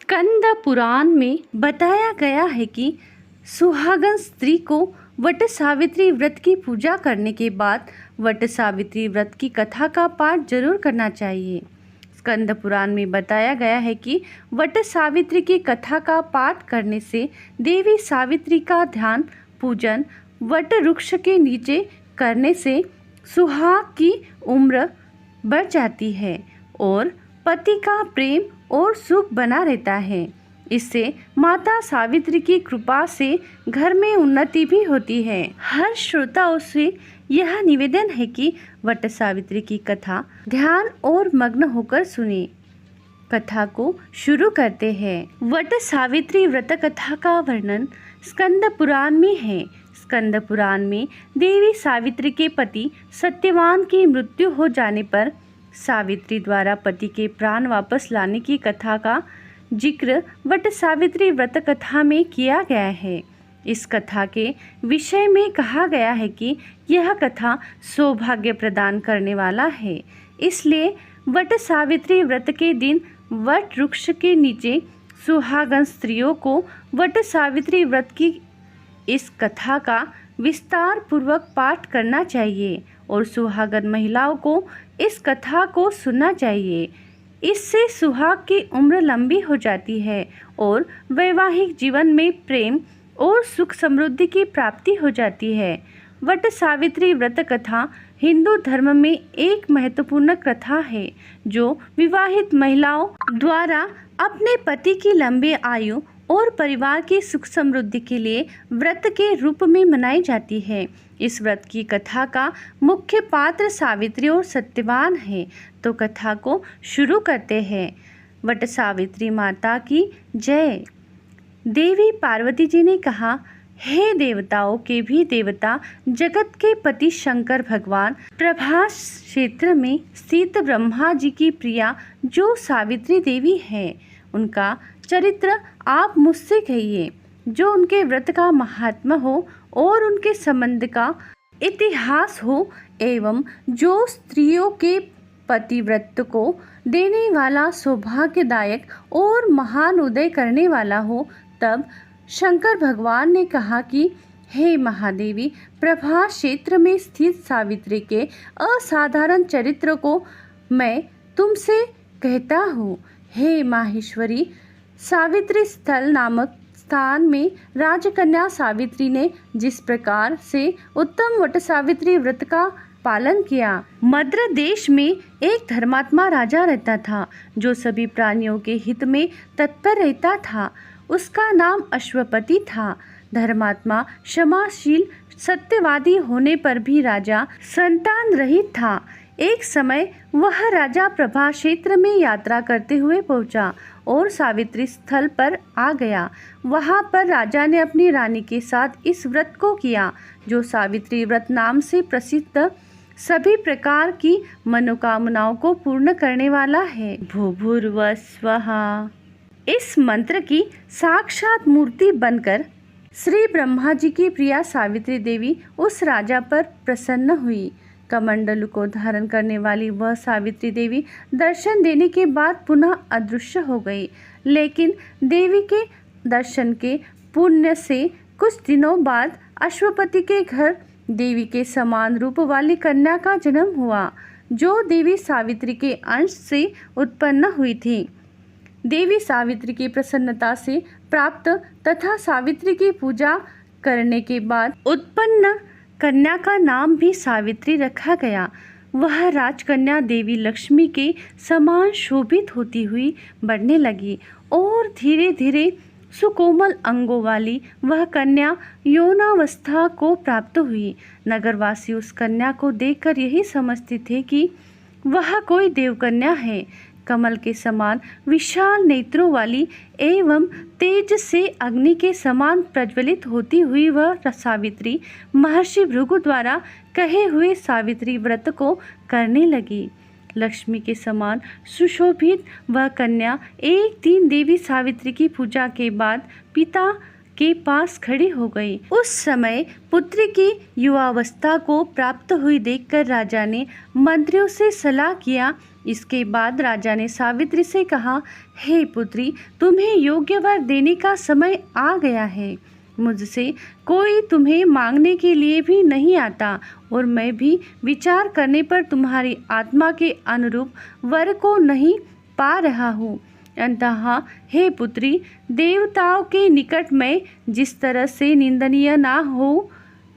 स्कंद पुराण में बताया गया है कि सुहागन स्त्री को वट सावित्री व्रत की पूजा करने के बाद वट सावित्री व्रत की कथा का पाठ जरूर करना चाहिए। स्कंद पुराण में बताया गया है कि वट सावित्री की कथा का पाठ करने से देवी सावित्री का ध्यान पूजन वट वृक्ष के नीचे करने से सुहाग की उम्र बढ़ जाती है और पति का प्रेम और सुख बना रहता है। इससे माता सावित्री की कृपा से घर में उन्नति भी होती है। हर श्रोताओं से यह निवेदन है कि वट सावित्री की कथा ध्यान और मग्न होकर सुने। कथा को शुरू करते हैं। वट सावित्री व्रत कथा का वर्णन स्कंद पुराण में है। स्कंद पुराण में देवी सावित्री के पति सत्यवान की मृत्यु हो जाने पर सावित्री द्वारा पति के प्राण वापस लाने की कथा का जिक्र वट सावित्री व्रत कथा में किया गया है। इस कथा के विषय में कहा गया है कि यह कथा सौभाग्य प्रदान करने वाला है। इसलिए वट सावित्री व्रत के दिन वट वृक्ष के नीचे सुहागन स्त्रियों को वट सावित्री व्रत की इस कथा का विस्तार पूर्वक पाठ करना चाहिए और सुहागन महिलाओं को इस कथा को सुनना चाहिए। इससे सुहाग की उम्र लंबी हो जाती है और वैवाहिक जीवन में प्रेम और सुख समृद्धि की प्राप्ति हो जाती है। वट सावित्री व्रत कथा हिंदू धर्म में एक महत्वपूर्ण कथा है जो विवाहित महिलाओं द्वारा अपने पति की लंबी आयु और परिवार की सुख समृद्धि के लिए व्रत के रूप में मनाई जाती है। इस व्रत की कथा का मुख्य पात्र सावित्री और सत्यवान है। तो कथा को शुरू करते हैं। वट सावित्री माता की जय। देवी पार्वती जी ने कहा, हे देवताओं के भी देवता, जगत के पति शंकर भगवान, प्रभास क्षेत्र में स्थित ब्रह्मा जी की प्रिया जो सावित्री देवी है, उनका चरित्र आप मुझसे कहिए। जो उनके व्रत का महात्मा हो और उनके संबंध का इतिहास हो एवं जो स्त्रियों के पतिव्रत को देने वाला सौभाग्यदायक और महान उदय करने वाला हो। तब शंकर भगवान ने कहा कि हे महादेवी, प्रभास क्षेत्र में स्थित सावित्री के असाधारण चरित्र को मैं तुमसे कहता हूँ। हे माहेश्वरी, सावित्री स्थल नामक स्थान में राजकन्या सावित्री ने जिस प्रकार से उत्तम वट सावित्री व्रत का पालन किया। मद्र देश में एक धर्मात्मा राजा रहता था जो सभी प्राणियों के हित में तत्पर रहता था। उसका नाम अश्वपति था। धर्मात्मा क्षमाशील सत्यवादी होने पर भी राजा संतान रहित था। एक समय वह राजा प्रभा क्षेत्र में यात्रा करते हुए पहुंचा और सावित्री स्थल पर आ गया। वहां पर राजा ने अपनी रानी के साथ इस व्रत को किया जो सावित्री व्रत नाम से प्रसिद्ध सभी प्रकार की मनोकामनाओं को पूर्ण करने वाला है। भूर्भुवः स्वः। इस मंत्र की साक्षात मूर्ति बनकर श्री ब्रह्मा जी की प्रिया सावित्री देवी उस राजा पर प्रसन्न हुई। कमंडल को धारण करने वाली वह सावित्री देवी दर्शन देने के बाद पुनः अदृश्य हो गई। लेकिन देवी के दर्शन के पुण्य से कुछ दिनों बाद अश्वपति के घर देवी के समान रूप वाली कन्या का जन्म हुआ जो देवी सावित्री के अंश से उत्पन्न हुई थी। देवी सावित्री की प्रसन्नता से प्राप्त तथा सावित्री की पूजा करने के बाद उत्पन्न कन्या का नाम भी सावित्री रखा गया। वह राजकन्या देवी लक्ष्मी के समान शोभित होती हुई बढ़ने लगी और धीरे धीरे सुकोमल अंगों वाली वह कन्या यौनावस्था को प्राप्त हुई। नगरवासी उस कन्या को देखकर यही समझते थे कि वह कोई देवकन्या है। कमल के समान विशाल नेत्रों वाली एवं तेज से अग्नि के समान प्रज्वलित होती हुई वह सावित्री महर्षि भृगु द्वारा कहे हुए सावित्री व्रत को करने लगी। लक्ष्मी के समान सुशोभित वह कन्या एक दिन देवी सावित्री की पूजा के बाद पिता के पास खड़ी हो गई। उस समय पुत्री की युवावस्था को प्राप्त हुई देखकर राजा ने मंत्रियों से सलाह किया इसके बाद राजा ने सावित्री से कहा, हे पुत्री, तुम्हें योग्य वर देने का समय आ गया है। मुझसे कोई तुम्हें मांगने के लिए भी नहीं आता और मैं भी विचार करने पर तुम्हारी आत्मा के अनुरूप वर को नहीं पा रहा हूँ। अतः हे पुत्री, देवताओं के निकट मैं जिस तरह से निंदनीय ना हो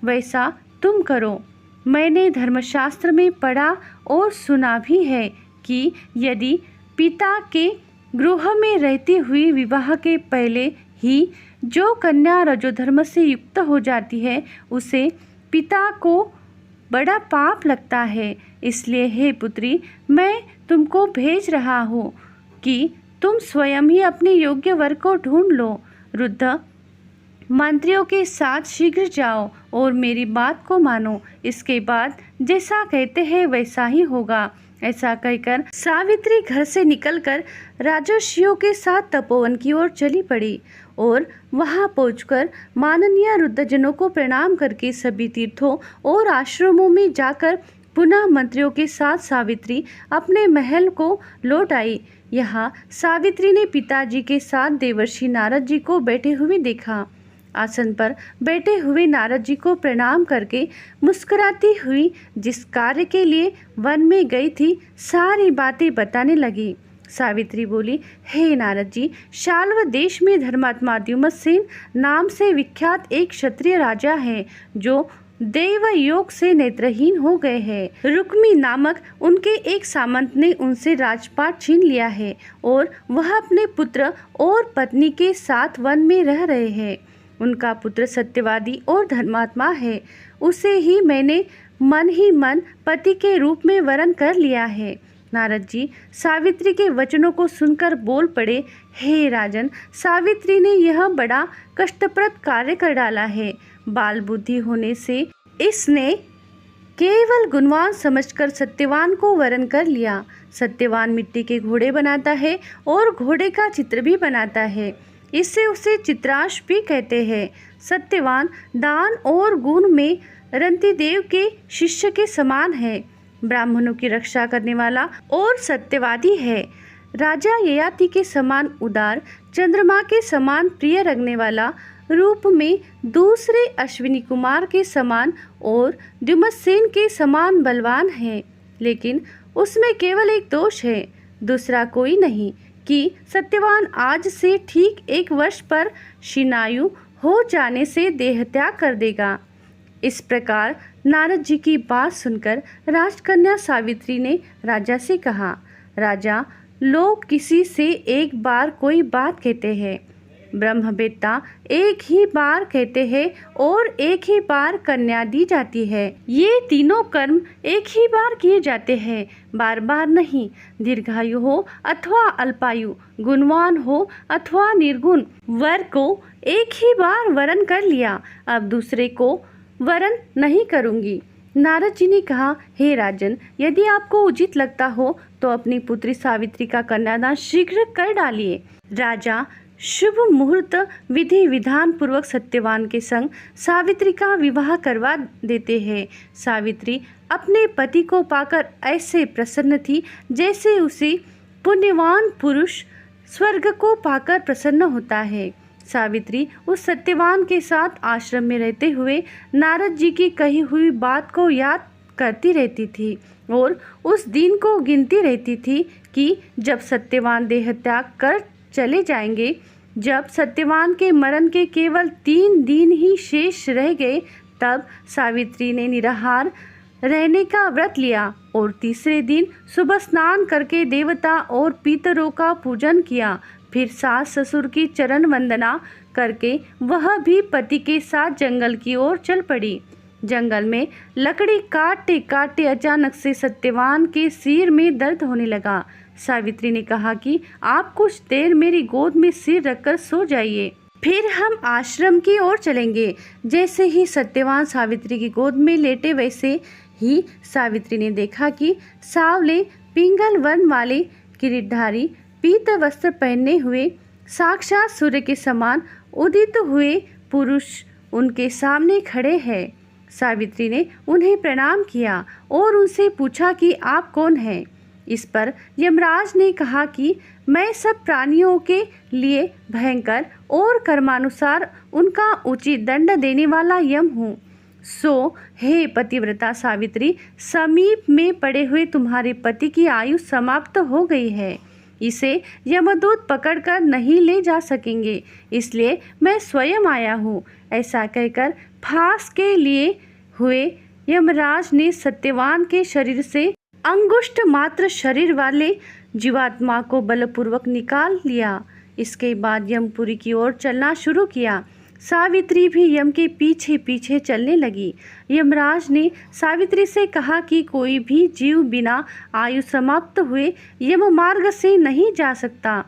वैसा तुम करो। मैंने धर्मशास्त्र में पढ़ा और सुना भी है कि यदि पिता के गृह में रहती हुई विवाह के पहले ही जो कन्या रजोधर्म से युक्त हो जाती है उसे पिता को बड़ा पाप लगता है। इसलिए हे पुत्री, मैं तुमको भेज रहा हूँ कि तुम स्वयं ही अपने योग्य वर को ढूंढ लो। रुद्र मंत्रियों के साथ शीघ्र जाओ और मेरी बात को मानो। इसके बाद जैसा कहते हैं वैसा ही होगा। ऐसा कहकर सावित्री घर से निकलकर राजर्षियों के साथ तपोवन की ओर चली पड़ी और वहां पहुंचकर माननीय रुद्रजनों को प्रणाम करके सभी तीर्थों और आश्रमों में जाकर पुनः मंत्रियों के साथ सावित्री अपने महल को लौट आई। यहाँ सावित्री ने पिताजी के साथ देवर्षि नारद जी को बैठे हुए देखा। आसन पर बैठे हुए नारद जी को प्रणाम करके मुस्कुराती हुई जिस कार्य के लिए वन में गई थी सारी बातें बताने लगी। सावित्री बोली, हे नारद जी, शाल्व देश में धर्मात्मा द्युमत्सेन नाम से विख्यात एक क्षत्रिय राजा है जो देव योग से नेत्रहीन हो गए हैं। रुक्मी नामक उनके एक सामंत ने उनसे राजपाट छीन लिया है और वह अपने पुत्र और पत्नी के साथ वन में रह रहे हैं। उनका पुत्र सत्यवादी और धर्मात्मा है। उसे ही मैंने मन ही मन पति के रूप में वरण कर लिया है। नारद जी सावित्री के वचनों को सुनकर बोल पड़े, हे राजन, सावित्री ने यह बड़ा कष्टप्रद कार्य कर डाला है। बाल बुद्धि होने से इसने केवल गुणवान समझकर सत्यवान को वरण कर लिया। सत्यवान मिट्टी के घोड़े बनाता है और घोड़े का चित्र भी बनाता है, इससे उसे चित्रांश भी कहते हैं। सत्यवान दान और गुण में रंतिदेव के शिष्य के समान है, ब्राह्मणों की रक्षा करने वाला और सत्यवादी है। राजा ययाति के समान उदार, चंद्रमा के समान प्रिय रखने वाला, रूप में दूसरे अश्विनी कुमार के समान और द्युमत्सेन के समान बलवान है। लेकिन उसमें केवल एक दोष है, दूसरा कोई नहीं, कि सत्यवान आज से ठीक 1 वर्ष पर शिनायु हो जाने से देह त्याग कर देगा। इस प्रकार नारद जी की बात सुनकर राजकन्या सावित्री ने राजा से कहा, राजा, लोग किसी से एक बार कोई बात कहते हैं, ब्रह्मवेत्ता एक ही बार कहते हैं और एक ही बार कन्या दी जाती है। ये तीनों कर्म एक ही बार किए जाते हैं, बार बार नहीं। दीर्घायु हो अथवा अल्पायु, गुणवान हो अथवा निर्गुण, वर को एक ही बार वरण कर लिया, अब दूसरे को वरण नहीं करूंगी। नारद जी ने कहा, हे राजन, यदि आपको उचित लगता हो तो अपनी पुत्री सावित्री का कन्यादान शीघ्र कर डालिए। राजा शुभ मुहूर्त विधि विधान पूर्वक सत्यवान के संग सावित्री का विवाह करवा देते हैं। सावित्री अपने पति को पाकर ऐसे प्रसन्न थी जैसे उसे पुण्यवान पुरुष स्वर्ग को पाकर प्रसन्न होता है। सावित्री उस सत्यवान के साथ आश्रम में रहते हुए नारद जी की कही हुई बात को याद करती रहती थी और उस दिन को गिनती रहती थी कि जब सत्यवान देह त्याग कर चले जाएंगे। जब सत्यवान के मरण के केवल 3 दिन ही शेष रह गए, तब सावित्री ने निराहार रहने का व्रत लिया और तीसरे दिन सुबह स्नान करके देवता और पितरों का पूजन किया। फिर सास ससुर की चरण वंदना करके वह भी पति के साथ जंगल की ओर चल पड़ी। जंगल में लकड़ी काटते काटते अचानक से सत्यवान के सिर में दर्द होने लगा। सावित्री ने कहा कि आप कुछ देर मेरी गोद में सिर रखकर सो जाइए, फिर हम आश्रम की ओर चलेंगे। जैसे ही सत्यवान सावित्री की गोद में लेटे वैसे ही सावित्री ने देखा कि सावले पिंगल वर्ण वाले किरीटधारी पीत वस्त्र पहने हुए साक्षात सूर्य के समान उदित हुए पुरुष उनके सामने खड़े हैं। सावित्री ने उन्हें प्रणाम किया और उनसे पूछा कि आप कौन हैं। इस पर यमराज ने कहा कि मैं सब प्राणियों के लिए भयंकर और कर्मानुसार उनका उचित दंड देने वाला यम हूँ। सो हे पतिव्रता सावित्री, समीप में पड़े हुए तुम्हारे पति की आयु समाप्त हो गई है। इसे यमदूत पकड़कर नहीं ले जा सकेंगे, इसलिए मैं स्वयं आया हूँ। ऐसा कहकर फांस के लिए हुए यमराज ने सत्यवान के शरीर से अंगुष्ठ मात्र शरीर वाले जीवात्मा को बलपूर्वक निकाल लिया। इसके बाद यमपुरी की ओर चलना शुरू किया। सावित्री भी यम के पीछे पीछे चलने लगी। यमराज ने सावित्री से कहा कि कोई भी जीव बिना आयु समाप्त हुए यम मार्ग से नहीं जा सकता।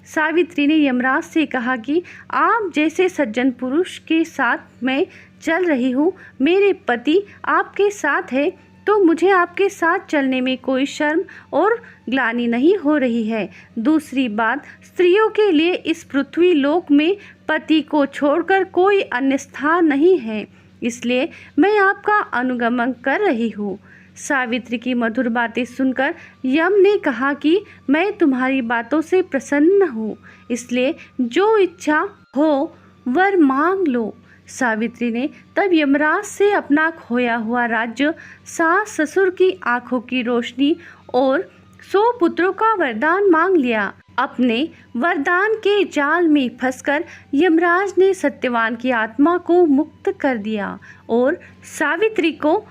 सावित्री ने यमराज से कहा कि आप जैसे सज्जन पुरुष के साथ मैं चल रही हूँ, मेरे पति आपके साथ है, तो मुझे आपके साथ चलने में कोई शर्म और ग्लानि नहीं हो रही है। दूसरी बात, स्त्रियों के लिए इस पृथ्वी लोक में पति को छोड़कर कोई अन्य स्थान नहीं है, इसलिए मैं आपका अनुगमन कर रही हूँ। सावित्री की मधुर बातें सुनकर यम ने कहा कि मैं तुम्हारी बातों से प्रसन्न हूँ, इसलिए जो इच्छा हो वर मांग लो। सावित्री ने तब यमराज से अपना खोया हुआ राज्य, सास ससुर की आंखों की रोशनी और 100 पुत्रों का वरदान मांग लिया। अपने वरदान के जाल में फंसकर यमराज ने सत्यवान की आत्मा को मुक्त कर दिया और सावित्री को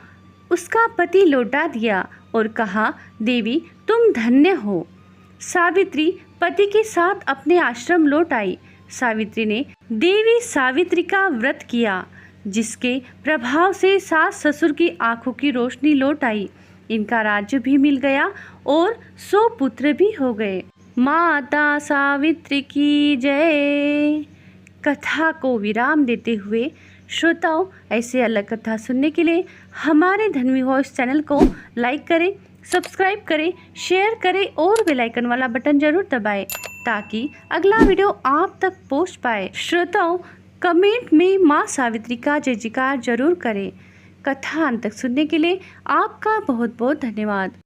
उसका पति लौटा दिया और कहा, देवी तुम धन्य हो। सावित्री पति के साथ अपने आश्रम लौट आई। सावित्री ने देवी सावित्री का व्रत किया, जिसके प्रभाव से सास ससुर की आंखों की रोशनी लौट आई। इनका राज्य भी मिल गया और 100 पुत्र भी हो गए। माता सावित्री की जय। कथा को विराम देते हुए श्रोताओं, ऐसे अलग कथा सुनने के लिए हमारे धन्वी वॉइस चैनल को लाइक करें, सब्सक्राइब करें, शेयर करें और बेल आइकन वाला बटन जरूर दबाएं ताकि अगला वीडियो आप तक पहुंच पाए। श्रोताओं, कमेंट में माँ सावित्री का जय जयकार जरूर करें। कथा अंत तक सुनने के लिए आपका बहुत बहुत धन्यवाद।